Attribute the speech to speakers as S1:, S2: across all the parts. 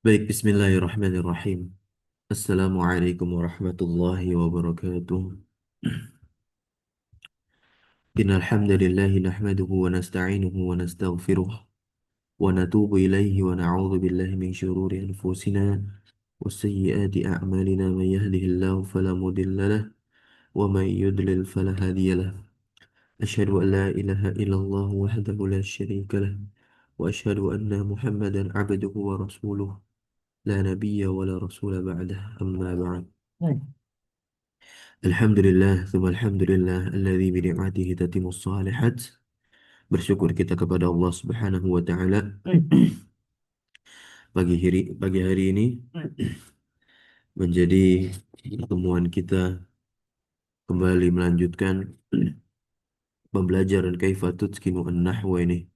S1: Baik, bismillahirrahmanirrahim. Assalamualaikum warahmatullahi wabarakatuh. Innal hamdalillahi nahmaduhu wa nasta'inuhu wa nastaghfiruh wa natubu ilaihi wa na'udzu billahi min syururi anfusina wa sayyiati a'malina man yahdihillahu fala mudilla lah wa man yudlil fala hadiya lah. Asyhadu an la ilaha illallah wahdahu la syarika lah wa asyhadu anna Muhammadan 'abduhu wa rasuluh la nabiyya wa la rasula ba'dah amma ba'd. Alhamdulillah, thumma alhamdulillah, alladzi bi ni'matihi tatimmus shalihat. Bersyukur kita kepada Allah Subhanahu wa taala pagi hari ini menjadi pertemuan kita kembali melanjutkan pembelajaran kaifa tutqinu an-nahwa ini.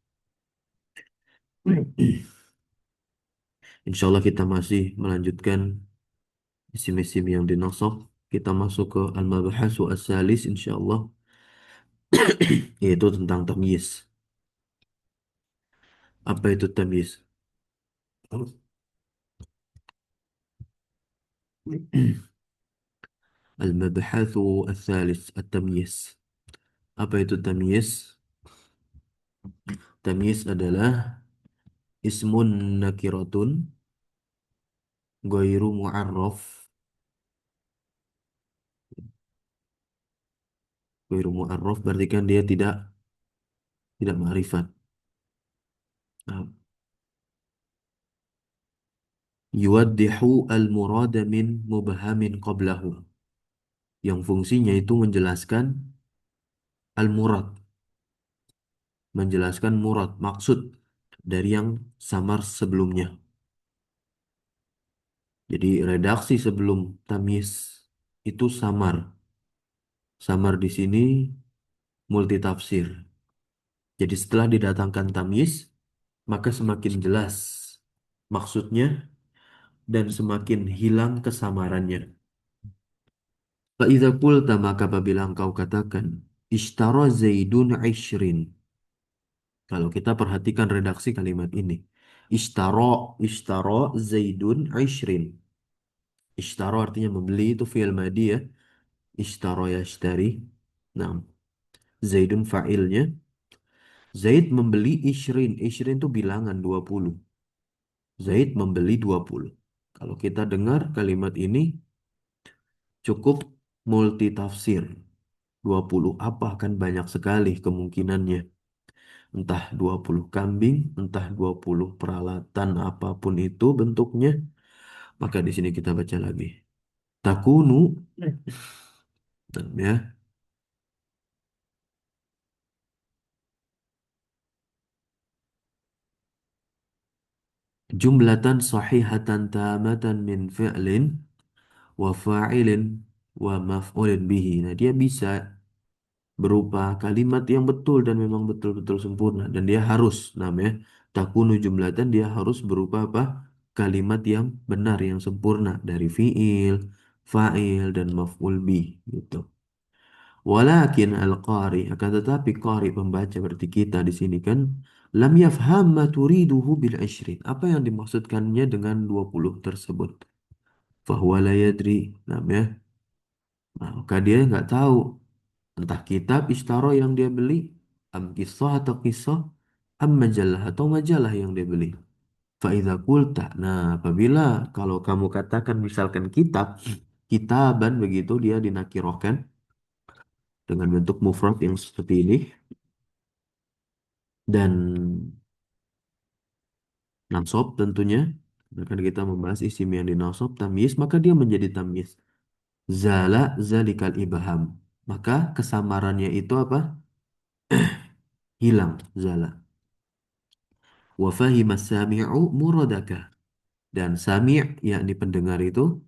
S1: Insyaallah kita masih melanjutkan isim-isim yang dinasab. Kita masuk ke al-mabhasu as-salis insyaallah, yaitu tentang tamyiz. Apa itu tamyiz? Al-mabhatsu ats-tsalis at-tamyiz. Apa itu tamyiz? Tamyiz adalah ismun nakiratun ghairu mu'arraf. Ghairu mu'arraf berarti kan dia tidak ma'rifat. Nah, yuwaddihu al-murada min mubhamin qablahu. Yang fungsinya itu menjelaskan al-murad, menjelaskan murad, maksud dari yang samar sebelumnya. Jadi redaksi sebelum tamyiz itu samar. Samar di sini multitafsir. Jadi setelah didatangkan tamyiz, maka semakin jelas maksudnya dan semakin hilang kesamarannya. Fa'idza qulta, maka apabila engkau katakan ishtara Zaidun 'ishrin. Kalau kita perhatikan redaksi kalimat ini. Ishtara Zaidun 'ishrin. Ishtara artinya membeli, itu fi'il madhi ya. Ishtara yashtari. Nah, Zaidun fa'ilnya. Zaid membeli ishrin. Ishrin itu bilangan 20. Zaid membeli 20. Kalau kita dengar kalimat ini cukup multitafsir. 20 apa kan banyak sekali kemungkinannya. Entah 20 kambing, entah 20 peralatan apapun itu bentuknya. Maka di sini kita baca lagi. Takunu, ya, jumlatan sahihatan tamatan min fi'lin wa fa'ilin wa maf'ulin bihi. Nah, dia bisa berupa kalimat yang betul dan memang betul-betul sempurna, dan dia harus namanya takunu jumlatan, dia harus berupa apa? Kalimat yang benar, yang sempurna dari fiil, fa'il dan maf'ul bih gitu. Walakin al-qari, akan tetapi qari pembaca berarti kita di sini kan lam yafham ma turiduhu bil ishrin. Apa yang dimaksudkannya dengan 20 tersebut? Fahuwa la yadri. Namanya, maka dia nggak tahu entah kitab istaro yang dia beli, am kisah atau kisah, am majalah atau majalah yang dia beli. Fa'idha kulta. Nah, apabila kalau kamu katakan misalkan kitab, kitaban begitu dia dinakirohkan dengan bentuk mufrad yang seperti ini, dan nasab tentunya. Akan kita membahas isim yang dinasab tamyiz, maka dia menjadi tamyiz. Zala zalikal ibham. Maka kesamarannya itu apa? Hilang, zala. Wa fahima sami'u muradaka. Dan sami' yakni pendengar itu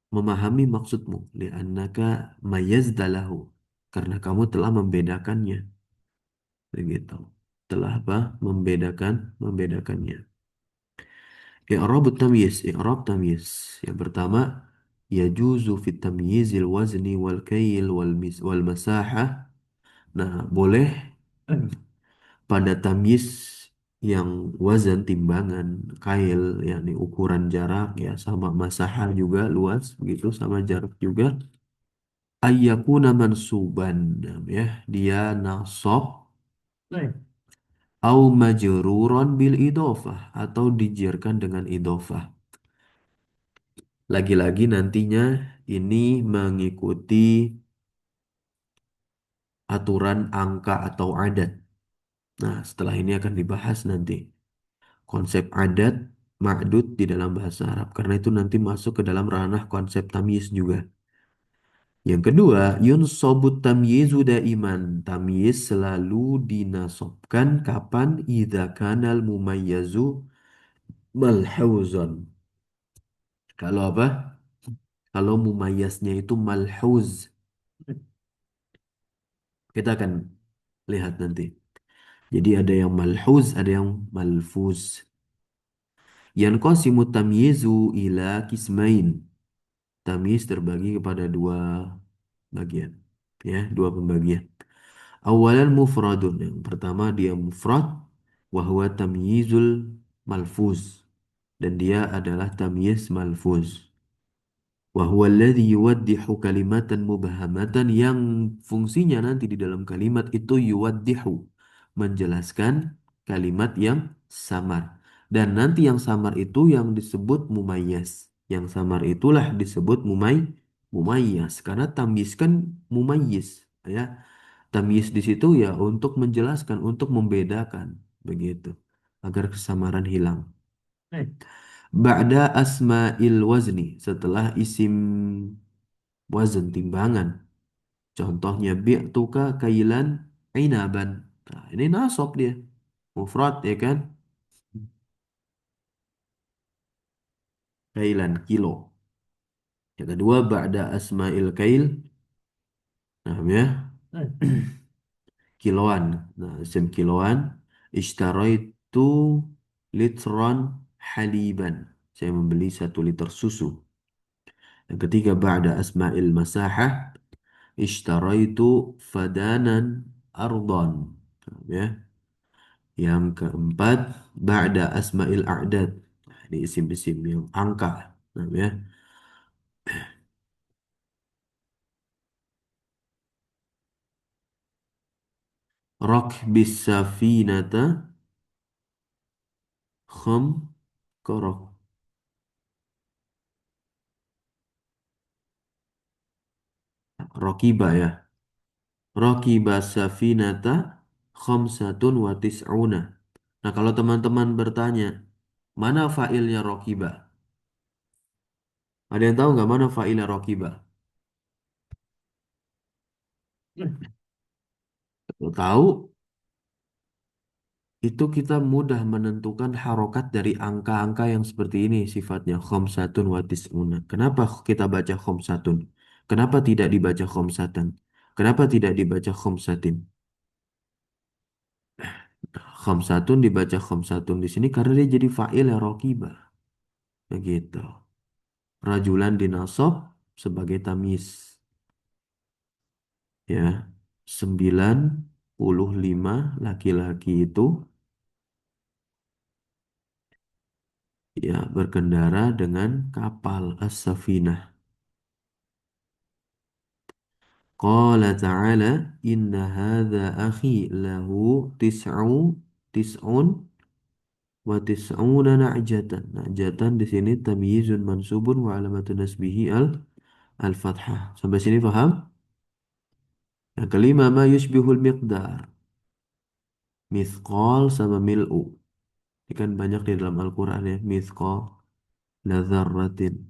S1: memahami maksudmu. Li'annaka mayazdalahu. Karena kamu telah membedakannya. Begitu. Telah apa? Membedakannya. I'rab tamyiz. I'rab tamyiz. Yang pertama, yajuzu fit tamyizil wazni wal kail wal masahah. Nah, boleh pada tamyiz yang wazan timbangan kail yakni ukuran jarak ya sama masaha juga luas begitu sama jarak juga ayyakuna mansuban ya dia nasab au majruran bil idofah atau dijarkan dengan idofah. Lagi-lagi nantinya ini mengikuti aturan angka atau adat. Nah, setelah ini akan dibahas nanti konsep adat, ma'dud di dalam bahasa Arab. Karena itu nanti masuk ke dalam ranah konsep tamyiz juga. Yang kedua, yunsobut tamyizu daiman. Tamyiz selalu dinasobkan kapan idza kanal mumayyazu malhuzan. Kalau apa? Kalau mumayyaznya itu malhuz. Kita akan lihat nanti. Jadi ada yang malhuz, ada yang malfuz. Yanqasimu tamyizu ila kismain. Tamyiz terbagi kepada dua bagian. Ya, dua pembagian. Awalan mufradun. Yang pertama dia mufrad wa huwa tamyizul malfuz dan dia adalah tamyiz malfuz. Wa huwa alladhi yuwaddihu kalimatan mubhamatan yang fungsinya nanti di dalam kalimat itu yuwaddihu menjelaskan kalimat yang samar. Dan nanti yang samar itu yang disebut mumayyaz. Yang samar itulah disebut mumayyaz karena tamyiz kan mumayyiz ya. Tamyiz di situ ya untuk menjelaskan, untuk membedakan begitu agar kesamaran hilang. Ba'da asma'il wazni setelah isim wazn timbangan. Contohnya bi'tuka kailan inaban. Nah, ini nasab dia. Mufrad ya kan? Kailan kilo. Yang kedua ba'da asma'il kail. Nah, ya. Kiloan. Nah, isim kiloan. Ishtaraitu litron haliban. Saya membeli 1 liter susu. Yang ketiga ba'da asma'il masahah. Ishtaraitu fadanan ardon. Ya. Yang keempat ba'da asma'il a'dad. Ini isim-isim yang angka. Ya. Rakbis safinata kham korok. Rokiba ya. Rokiba safinata khamsatun wa tis'una. Nah, kalau teman-teman bertanya, mana failnya rokiba? Ada yang tahu nggak mana failnya rokiba? Kalau tahu, itu kita mudah menentukan harokat dari angka-angka yang seperti ini sifatnya khamsatun wa tis'una. Kenapa kita baca khamsatun? Kenapa tidak dibaca khamsatan? Kenapa tidak dibaca khamsatin? Khamsatun dibaca khamsatun di sini karena dia jadi fa'il ya rokiba. Begitu. Rajulan dinasab sebagai tamis. Ya. 95 laki-laki itu ya berkendara dengan kapal as-safinah. Qala ta'ala inna hadha akhi lahu tis'un wa tis'una na'jatan. Na'jatan di sini tamyizun mansubun wa alamatun nasbihi al-fathah. Sampai sini paham? Yang kelima ma yushbihul miqdar. Mithqal sama mil'u. Ini kan banyak di dalam Al-Quran ya. Mithqal la dzarratin.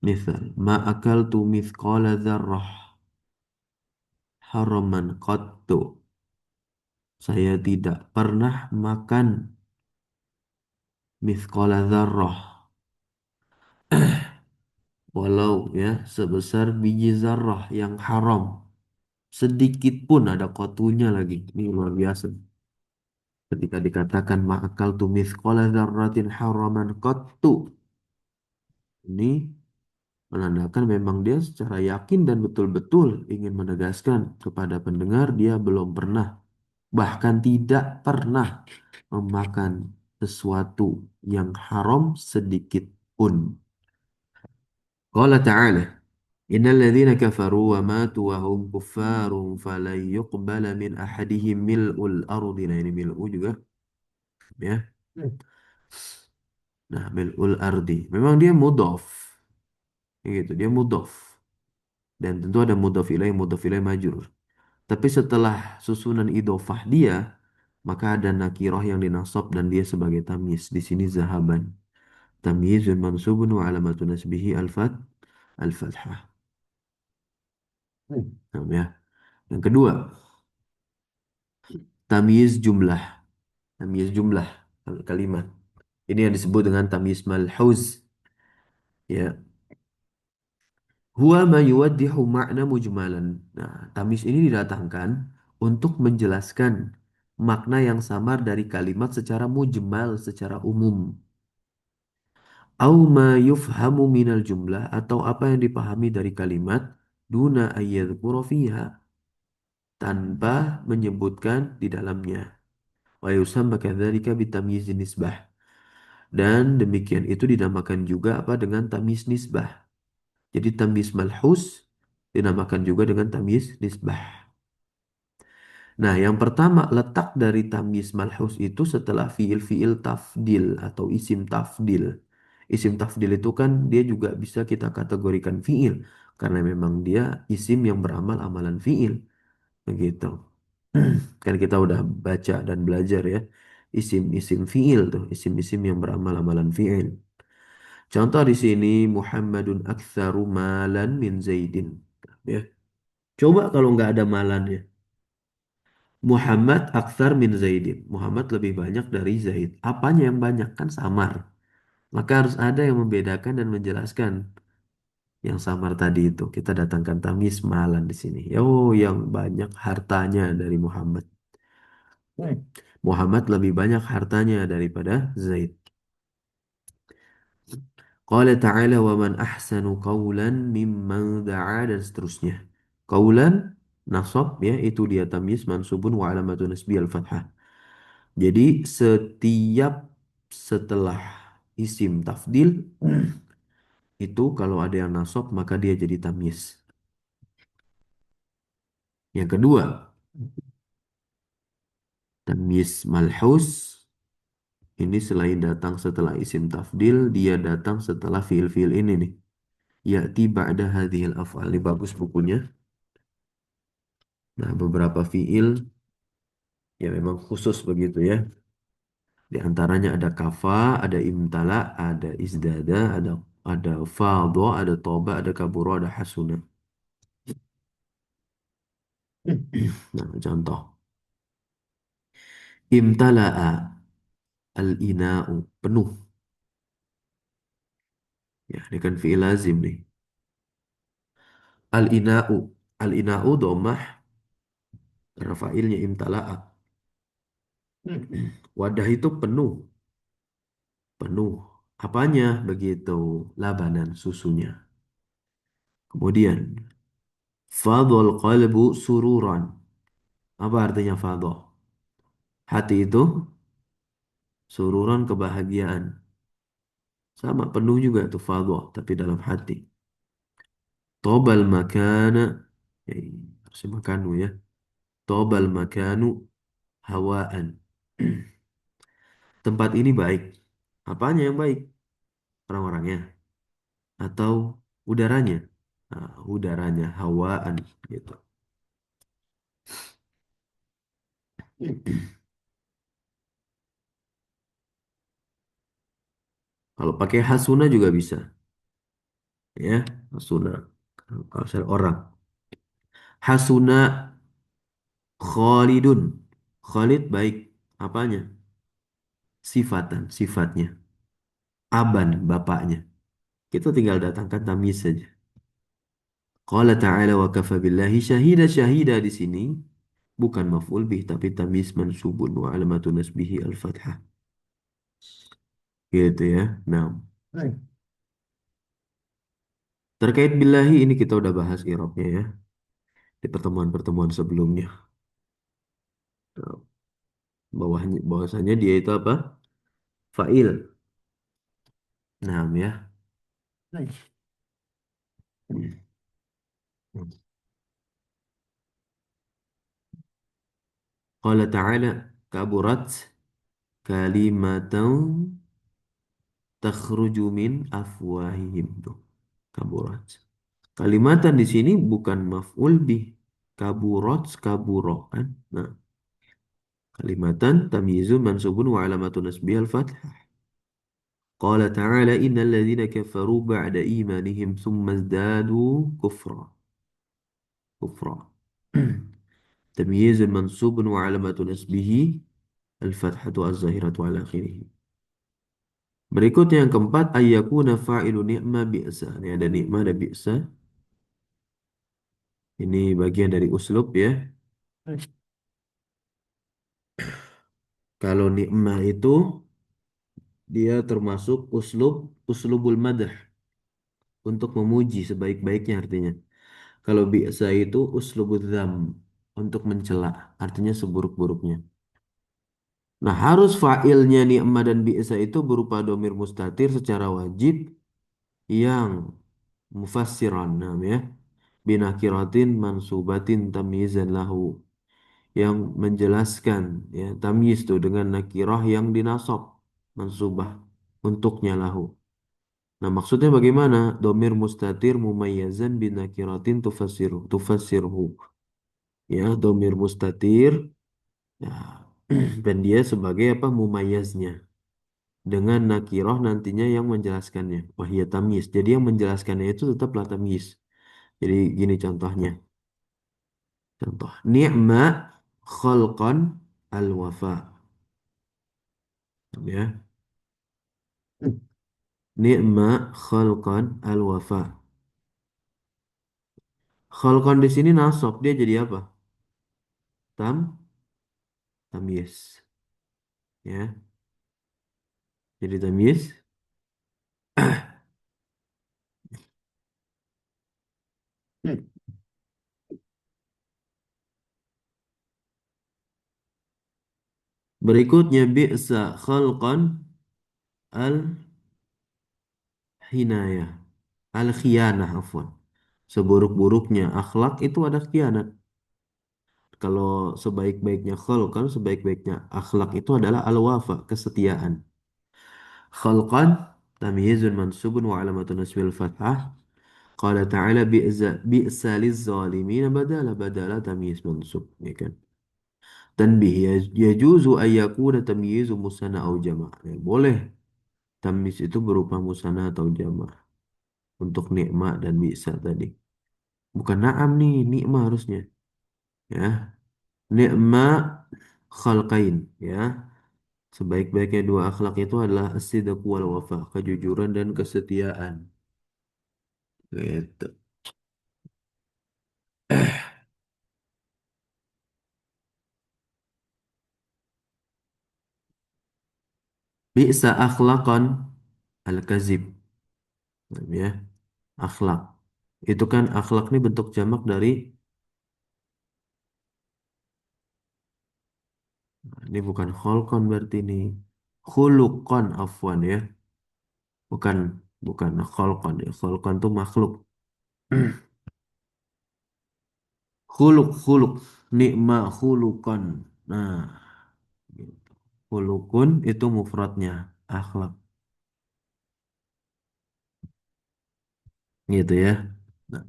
S1: Misal, ma akaltu mithqala dzarrah haraman qattu. Saya tidak pernah makan mithqala dzarrah walau ya sebesar biji zarrah yang haram. Sedikit pun ada kotunya lagi. Ini luar biasa. Ketika dikatakan ma akaltu mithqala dzarratin haraman qattu. Ini menandakan memang dia secara yakin dan betul-betul ingin menegaskan kepada pendengar dia belum pernah bahkan tidak pernah memakan sesuatu yang haram sedikit pun. Qala ta'ala, innal ladzina kafaru wa matu wa hum kuffarun falan yuqbala min ahadihim mil'ul ardi. Nah, ini mil'u juga ya. Nah, mil'ul ardi. Memang dia mudhaf. Gitu, dia mudhaf. Dan tentu ada mudhaf ilaih majrur. Tapi setelah susunan idhofah dia, maka ada nakirah yang dinasab dan dia sebagai tamyiz. Di sini zahaban. Tamyizun mansubun wa alamatu nasbihi al-fathah. Nah, ya. Yang kedua, tamyiz jumlah. Tamyiz jumlah kalimat. Ini yang disebut dengan tamyiz malhuz. Ya, huwa ma yuwaddihu ma'na mujmalan. Nah, tamyiz ini didatangkan untuk menjelaskan makna yang samar dari kalimat secara mujmal, secara umum. Au ma yufhamu minal jumlah atau apa yang dipahami dari kalimat duna ayyadhkura fiha tanpa menyebutkan di dalamnya. Wa yusamma kadzalika bitamyizin nisbah. Dan demikian itu dinamakan juga apa dengan tamyiz nisbah. Jadi tamyiz malhus dinamakan juga dengan tamyiz nisbah. Nah, yang pertama letak dari tamyiz malhus itu setelah fiil-fiil tafdil atau isim tafdil. Isim tafdil itu kan dia juga bisa kita kategorikan fiil karena memang dia isim yang beramal amalan fiil. Begitu. Kan kita udah baca dan belajar ya. Isim-isim fiil tuh, isim-isim yang beramal amalan fiil. Contoh di sini Muhammadun aktsaru malan min Zaidin. Ya. Coba kalau nggak ada malannya. Muhammad aktsar min Zaidin. Muhammad lebih banyak dari Zaid. Apanya yang banyak? Kan samar. Maka harus ada yang membedakan dan menjelaskan yang samar tadi itu. Kita datangkan tamis malan di sini. Oh, yang banyak hartanya dari Muhammad. Muhammad lebih banyak hartanya daripada Zaid. Qala ta'ala wa man ahsanu qawlan mimman da'a dan seterusnya. Qawlan nasab ya itu dia tamyiz mansubun wa alamatu nasbi al-fathah. Jadi setiap setelah isim tafdil itu kalau ada yang nasab maka dia jadi tamyiz. Yang kedua, tamyiz malhus ini selain datang setelah isim tafdil, dia datang setelah fiil-fiil ini nih. Ya'ti ba'da hadhil af'al. Ini bagus bukunya. Nah, beberapa fiil ya memang khusus begitu ya. Di antaranya ada kafa, ada imtala, ada izdada, ada fadha, ada toba, ada kabura, ada hasuna. Nah, contoh. Imtala'a al-ina'u. Penuh. Ya, ini kan fi'il lazim nih. Al-ina'u. Al-ina'u domah. Karena fa'ilnya imtala'a. Wadah itu penuh. Penuh. Apanya? Begitu. Labanan, susunya. Kemudian. Fadol qalbu sururan. Apa artinya fadol? Hati itu sururan kebahagiaan. Sama penuh juga tuh fadol. Tapi dalam hati. Tobal makana. Ya, harusnya makanu ya. Tobal makanu hawaan. Tempat ini baik. Apanya yang baik? Orang-orangnya. Atau udaranya? Nah, udaranya, hawaan gitu. Kalau pakai hasuna juga bisa. Ya, hasuna. Kalau misalnya orang. Hasuna Khalidun. Khalid baik. Apanya? Sifatan, sifatnya. Aban, bapaknya. Kita tinggal datangkan tamyiz saja. Qala ta'ala wa kafa billahi syahida syahida di sini bukan maf'ul bih tapi tamyiz mansubun wa alamatu nasbihi al-fathah. Gitu ya. Nah, baik. Terkait billahi ini kita udah bahas i'rabnya ya di pertemuan-pertemuan sebelumnya. Nah, bahwasanya dia itu apa? Fa'il. Nah, ya. Qala ta'ala kaburat kalimatan takhruju min afwahihim. Tuh, kaburat. Kalimatan di sini bukan maf'ul bih. Kaburat, kaburo kan. Nah, kalimatan tamyizun mansubun wa alamatun nasbih al-fathah. Qala ta'ala innal ladzina kafaru ba'da imanihim thumma izdadu kufra. Kufra. تمييز منصوب وعلامة نسبه الفتحة الظاهرة على آخره. Berikutnya yang keempat ayyakuna fa'ilu ni'ma bi'sa. Ini ada ni'ma ada bi'sa. Ini bagian dari uslub ya. Kalau ni'ma itu dia termasuk uslubul madah untuk memuji sebaik-baiknya artinya. Kalau bi'sa itu uslubul dzam untuk mencela artinya seburuk-buruknya. Nah, harus fa'ilnya ni'ma dan bi'sa itu berupa domir mustatir secara wajib yang mufassiran ya binakiratin mansubatin tamyizan lahu yang menjelaskan ya tamyiz itu dengan nakirah yang dinasab mansubah untuknya lahu. Nah, maksudnya bagaimana? Domir mustatir mumayyazan binakiratin tufassirhu ya domir mustatir ya dan dia sebagai apa mumayyaznya dengan nakirah nantinya yang menjelaskannya wahya tamyiz. Jadi yang menjelaskannya itu tetaplah tamyiz. Jadi gini contohnya. Contoh. Ni'ma khalqan al-wafa. Ya. Ni'ma khalqan al-wafa. Khalqan di sini nasab. Dia jadi apa? Tamyiz. Ya. Jadi tamyiz. Berikutnya bi'sa khalqan al-hinayah. Al-khiyanah afwan. Seburuk-buruknya akhlak itu ada khianat. Kalau sebaik-baiknya khalqan, sebaik-baiknya akhlak itu adalah al-wafa, kesetiaan. Khalqan tamyizun mansubun wa alamatun nasbil fathah. Qala ta'ala bi'sa lizzalimin badala tamyiz mansub ya kan. Tanbih yajuzu an yakuna tamyizu musanna au jama'. Ya, boleh tamyiz itu berupa musanna atau jama' untuk nikma dan bi'sa tadi. Bukan na'am nih, nikma harusnya. Ya, nikma khalqain ya. Sebaik-baiknya dua akhlak itu adalah as-sidq wal wafa, kejujuran dan kesetiaan. Gitu. Bi'sa akhlaqan al-kazib. Ya, akhlak. Itu kan akhlak ini bentuk jamak dari ini bukan kholkon berarti ini khulukon afwan ya. Bukan bukan kholkon ya. Kholkon itu makhluk. Khuluk nikma khulukon. Nah, gitu. Khulukun itu mufradnya akhlak gitu ya. Nah,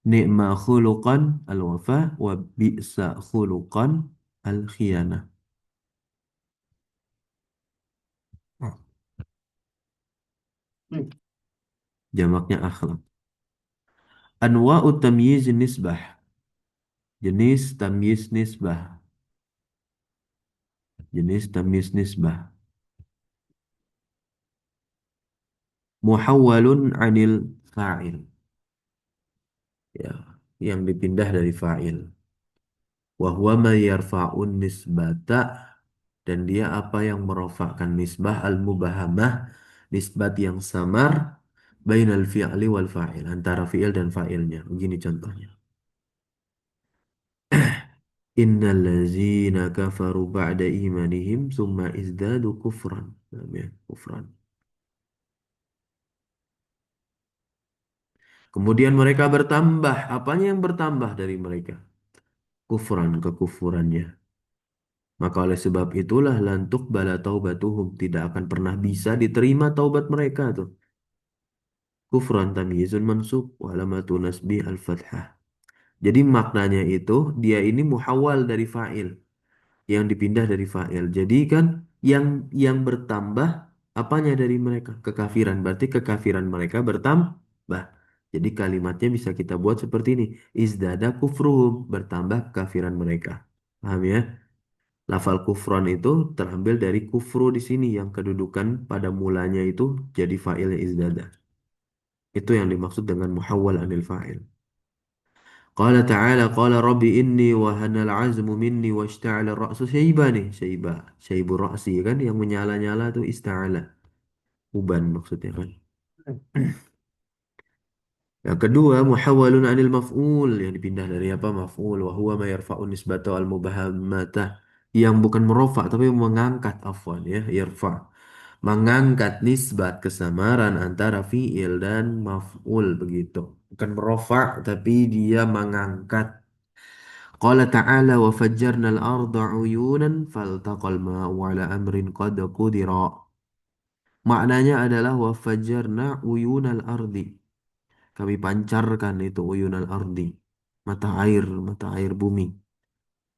S1: nikma khuluqan al-wafa wa bi'sa khuluqan al-khiyanah. Hmm. Jamaknya akhlak. Anwa'u tamyiz nisbah. Jenis tamyiz nisbah. Jenis tamyiz nisbah. Muhawwalun 'anil fa'il. Ya, yang dipindah dari fa'il. Wa huwa ma yarfa'un nisbata dan dia apa yang merofakkan nisbah al-mubahamah, nisbat yang samar bainal fi'li wal fa'il, antara fi'il dan fa'ilnya. Begini contohnya. Innal ladzina kafaru ba'da imanihim summa izdadu kufran. Nah, ya, kufran. Kemudian mereka bertambah. Apanya yang bertambah dari mereka? Kufran, kekufurannya. Maka oleh sebab itulah lantuk bala taubatuhum. Tidak akan pernah bisa diterima taubat mereka tuh. Kufran tamyizun mansub wa alamatu nasbi al-fathah. Jadi maknanya itu dia ini muhawal dari fa'il. Yang dipindah dari fa'il. Jadi kan yang bertambah apanya dari mereka? Kekafiran. Berarti kekafiran mereka bertambah. Jadi kalimatnya bisa kita buat seperti ini. Izdada kufruhum. Bertambah kekafiran mereka. Paham ya? Lafal kufron itu terambil dari kufru di sini yang kedudukan pada mulanya itu jadi fa'ilnya izdada. Itu yang dimaksud dengan muhawwal anil fa'il. Qala ta'ala qala rabbi inni wa hanal azmu minni wa ishta'ala ra'su syaiba nih, syaiba. Syaibu ra'si kan yang menyala-nyala tuh ista'ala. Uban maksudnya kan. Yang kedua muhawwalun anil maf'ul yang dipindah dari apa maf'ul wa huwa ma yarfa'un nisbata al mubahammatah yang bukan merofa tapi mengangkat afwan ya yarfa mengangkat nisbat kesamaran antara fi'il dan maf'ul begitu bukan merofa tapi dia mengangkat. Qala ta'ala wa fajjarna al-arda uyunan faltaqal ma'u ala amrin qad qudira. Maknanya adalah wa fajjarna uyunal ardi. Kami pancarkan itu uyunal ardi. Mata air bumi.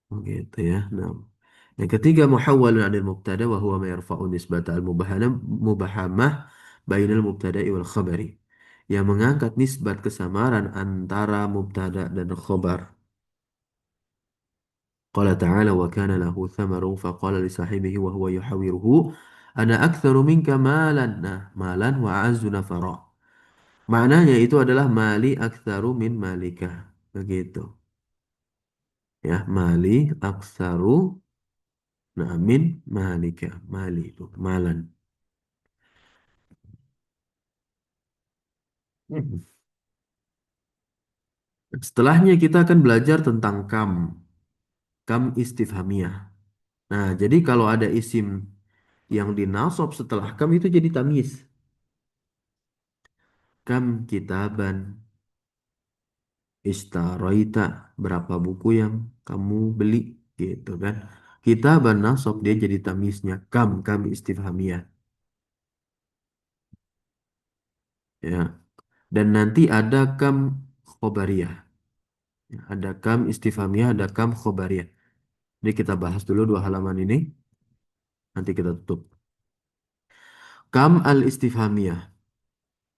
S1: Begitu ya. Nah. Yang ketiga muhawwalun 'anil mubtada wa huwa ma yarfa'u nisbata al-mubahamah bainal mubtada'i wal khabari. Yang mengangkat nisbat kesamaran antara mubtada dan khabar. قال تعالى وكان له ثمر فقال لصاحبه وهو يحاوره أنا أكثر منك مالا nah malan wa a'azzu nafara maknanya itu adalah mali aktsaru min malika begitu ya mali aktsaru nah min malika mali itu malan. Hmm. Setelahnya kita akan belajar tentang kam istifhamiyah. Nah jadi kalau ada isim yang dinasab setelah kam itu jadi tamyiz. Kam kitaban Istaroita berapa buku yang kamu beli gitu kan. Kita nasab dia jadi tamisnya kam istifhamiyah ya. Dan nanti ada kam khobariyah. Ya, ada kam istifhamiyah, ada kam khobariyah. Jadi kita bahas dulu dua halaman ini, nanti kita tutup. Kam al istifhamiyah.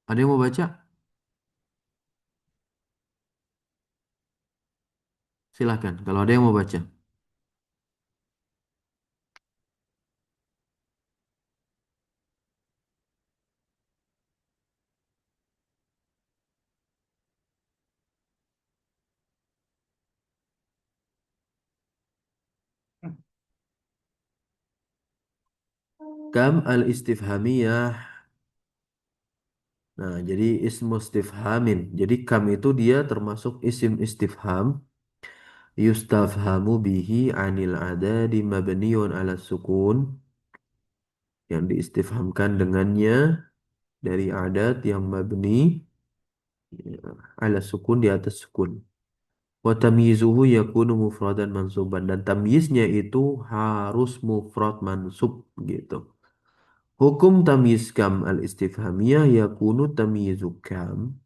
S1: Ada yang mau baca? Silahkan. Kalau ada yang mau baca. Kam al istifhamiyah. Nah, jadi ismu istifhamin. Jadi kam itu dia termasuk isim istifham yustafhamu bihi anil adadi mabniun ala sukun yang diistifhamkan dengannya dari adat yang mabni ya, ala sukun di atas sukun. Wa tamyizuhu yakunu mufradan mansuban dan tamyiznya itu harus mufrad mansub gitu. Hukum tamyiz kam al istifhamiyah yakunu tamyizu kam.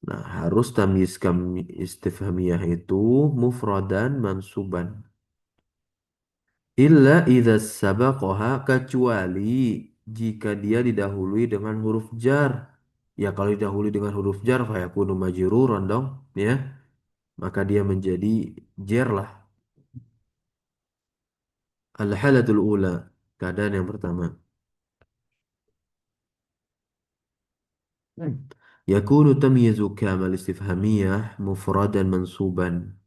S1: Nah, harus tamyiz kam istifhamiyah itu mufradan mansuban. Illa idza sabaqaha kecuali jika dia didahului dengan huruf jar. Ya kalau didahului dengan huruf jar fayakunu majruran dong, ya. Maka dia menjadi jar lah. Al-halatul ula, keadaan yang pertama. Hmm. Yakunu tamyizu kamal istifhamiyah mufradan mansuban.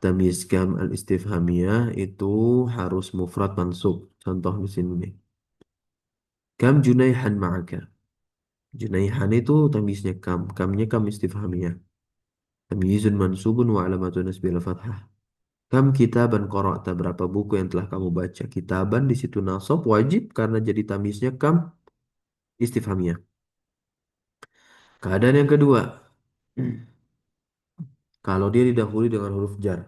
S1: Tamyiz kam al-istifhamiyah itu harus mufrad mansub. Contoh di sini nih. Kam junaihan ma'aka. Junaihan itu tamyiznya kam. Kamnya kam istifhamiyah. Tamyizun mansubun wa alamatun nasbil fathah. Kam kitaban qara'ta, berapa buku yang telah kamu baca? Kitaban di situ nasab wajib karena jadi tamisnya kam istifhamiyah. Keadaan yang kedua, kalau dia didahului dengan huruf jar.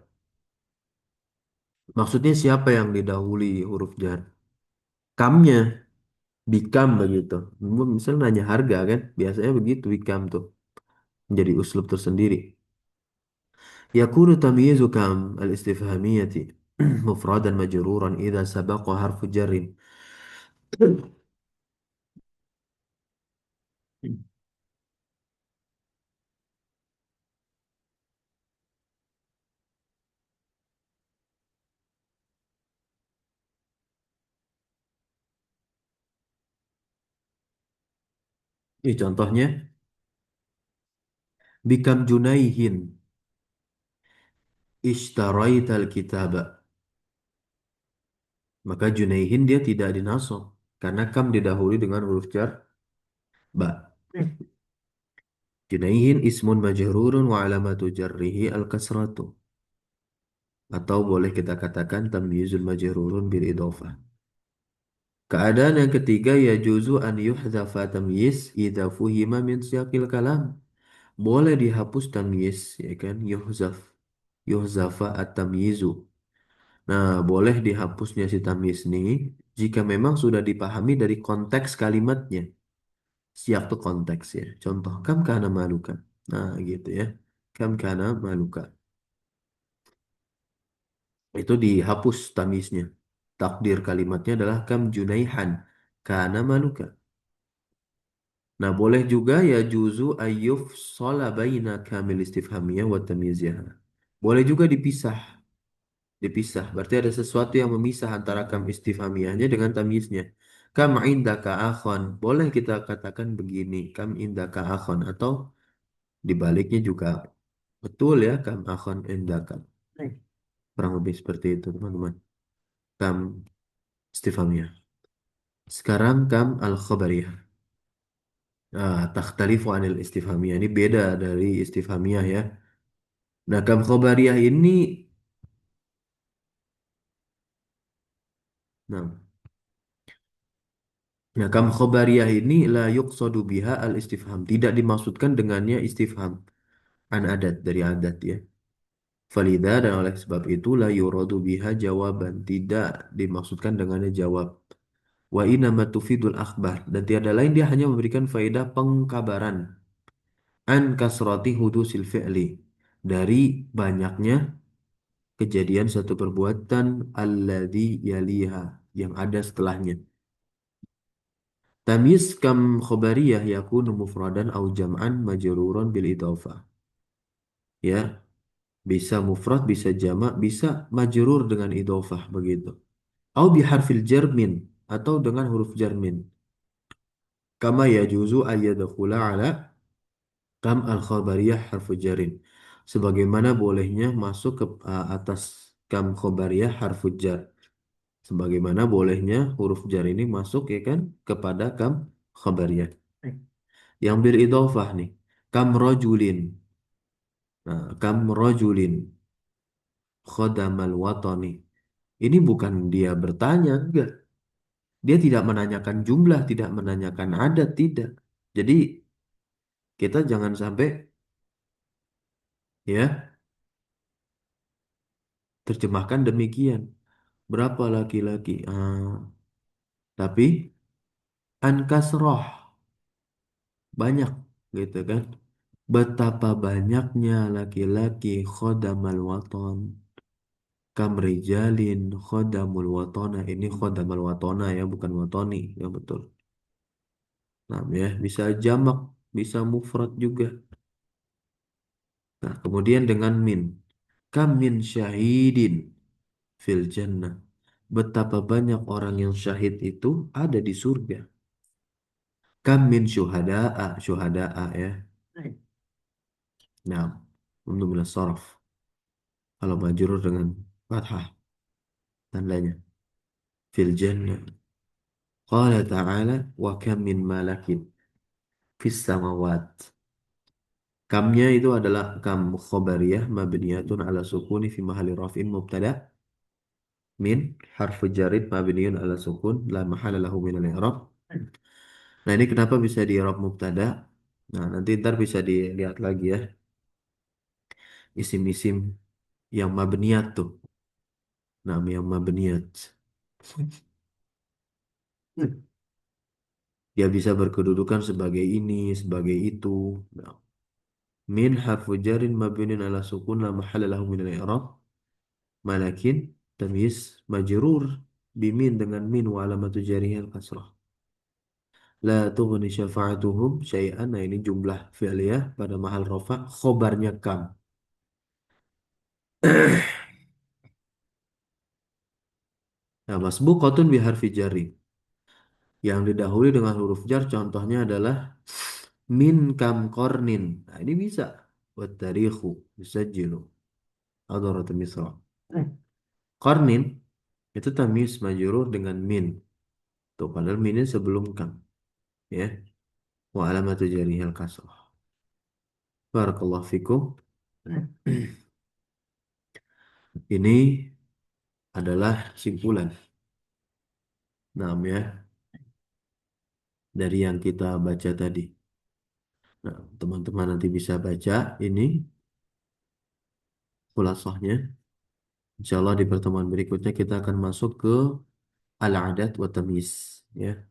S1: Maksudnya siapa yang didahului huruf jar? Kamnya, bikam begitu. Misalnya nanya harga kan, biasanya begitu bikam tuh. Menjadi uslub tersendiri. Yakunu tamyizu kam al-istifhamiyati mufradan majruran idza sabaqa harfu jarrin. Ini contohnya, bikam junaihin ishtaraital kitaba. Maka junaihin dia tidak dinasab karena kam didahului dengan huruf jar ba. Junaihin ismun majrurun wa alamatu jarrihi al-kasratu. Atau boleh kita katakan tamyizul majrurun bil idhofah. Keadaan yang ketiga ya juzu an yuhdhafa tamyiz idza fuhima min siyaqil kalam. Boleh dihapus tamyiz ya kan yuhzaf. Yuhzafa at-tamyizu. Nah, boleh dihapusnya si tamyiz ini jika memang sudah dipahami dari konteks kalimatnya. Siap tuh konteks ya. Contoh kam kana maluka. Nah, gitu ya. Kam kana maluka. Itu dihapus tamisnya. Takdir kalimatnya adalah kam junaihan kana maluka. Nah, boleh juga ya juzu ayyuf shola baina kamil istifhamiyah wa tamyiziyah. Boleh juga dipisah. Dipisah. Berarti ada sesuatu yang memisah antara kam istifhamiyahnya dengan tamyiznya. Kam indaka akhon. Boleh kita katakan begini. Kam indaka akhon. Atau dibaliknya juga betul ya. Kam akhon indaka. Kurang lebih seperti itu teman-teman. Kam istifhamiyah. Sekarang kam al-khabariyah. Takhtalifu anil istifhamiyah. Ini beda dari istifhamiyah ya. Nah, kam khabariyah ini, nah, kam khabariyah ini la yuqsadu biha al istifham. Tidak dimaksudkan dengannya istifham. An adat dari adat ya. Falida dan oleh sebab itu la yuradu biha jawaban. Tidak dimaksudkan dengannya jawab. Wa inama tufidul akhbar. Dan tiada lain dia hanya memberikan faedah pengkabaran. An kasrati hudusil fi'li. Dari banyaknya kejadian satu perbuatan alladzi yaliha yang ada setelahnya. Tamyiz kam khobariyah yakunu mufradan au jam'an majruran bil idhofah. Ya, bisa mufrad, bisa jamak, bisa majrur dengan idhofah begitu. Au bi harfil jar min atau dengan huruf jar min. Kama yajuzu ayyadkhula ala kam al khobariyah harfu jarin. Sebagaimana bolehnya masuk ke atas kam khobariyah harfu jar. Sebagaimana bolehnya huruf jar ini masuk ya kan kepada kam khabariyah. Yang bil idhofah nih. Kam rojulin. Nah, kam rojulin khodamal watani. Ini bukan dia bertanya, enggak. Dia tidak menanyakan jumlah, tidak menanyakan adat, tidak. Jadi kita jangan sampai ya terjemahkan demikian. Berapa laki-laki? Tapi ankasroh banyak gitu kan. Betapa banyaknya laki-laki khodamal waton. Kamrijalin khodamul watona. Ini khodamal watona ya, bukan watoni. Yang betul. Nah, ya, bisa jamak, bisa mufrad juga. Nah, kemudian dengan min. Kam min syahidin fil jannah. Betapa banyak orang yang syahid itu ada di surga. Kam min syuhada'a, syuhada'a ya. Nah, untuk minas saraf. Kalau majrur dengan fathah tandanya. Fil jannah. Qala ta'ala wa kam min malakin fis samawat. Kamnya itu adalah kam khobariyah mabniyatun ala sukuni fi mahali raf'in mubtada min harfu jarid mabniyun ala sukun la mahala lahu min al-i'rab. Nah, ini kenapa bisa di i'rab mubtada? Nah, nanti ntar bisa dilihat lagi ya isim-isim yang mabniyat tuh. Nah, yang mabniyat. Dia bisa berkedudukan sebagai ini, sebagai itu. Nah, min harfu jarin mabniun ala sukun la mahalla lahu min al-i'rab. Malakin tamyiz majrur bimin dengan min wa alamatu jarihnya al-kasrah. La tughni syafa'atuhum syai'an. Nah, ini jumlah fi'liyah pada mahal rafa khobarnya kam. Nah, masbuqatun bi harfi jarri. Yang didahului dengan huruf jar contohnya adalah min kam kornin. Nah, ini bisa. Wa tarikhu yusajjilu hadarat misra. Kornin itu tamyiz majrur dengan min. Tuh, padahal minnya sebelum kam. Ya. Wa alamatu jarihil kasrah. Barakallahu fikum. Ini adalah simpulan. Nah, ya, dari yang kita baca tadi. Nah, teman-teman nanti bisa baca ini kulasahnya. Insya Allah di pertemuan berikutnya kita akan masuk ke al-adat wa tamyiz. Ya.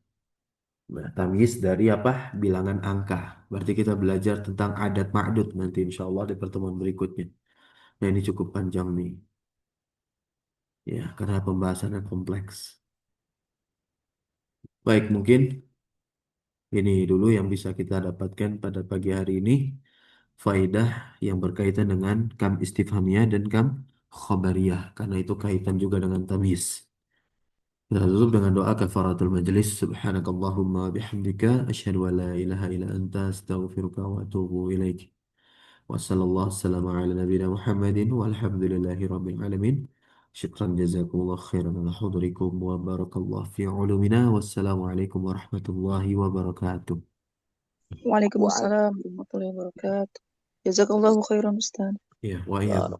S1: Nah, tamyiz dari apa? Bilangan angka. Berarti kita belajar tentang adat ma'dud nanti insya Allah di pertemuan berikutnya. Nah, ini cukup panjang nih. Ya, karena pembahasannya kompleks. Baik, mungkin ini dulu yang bisa kita dapatkan pada pagi hari ini. Faidah yang berkaitan dengan kam istifhamiyah dan kam khabariyah. Karena itu kaitan juga dengan tamyiz. Kita tutup dengan doa kafaratul majlis. Subhanakallahumma bihamdika. Asyhadu an la ilaha illa anta astaghfiruka wa atubu ilaik. Wa sallallahu wassalamu ala nabiyina Muhammadin walhamdulillahi rabbil alamin. Syukran jazakumullah khairan ala hudurikum wa barakallahu fi ulumina. Wassalamualaikum warahmatullahi wabarakatuh.
S2: Waalaikumsalam warahmatullahi wabarakatuh. Jazakallahu khairan Ustaz.
S1: Ya, wa iyyakum.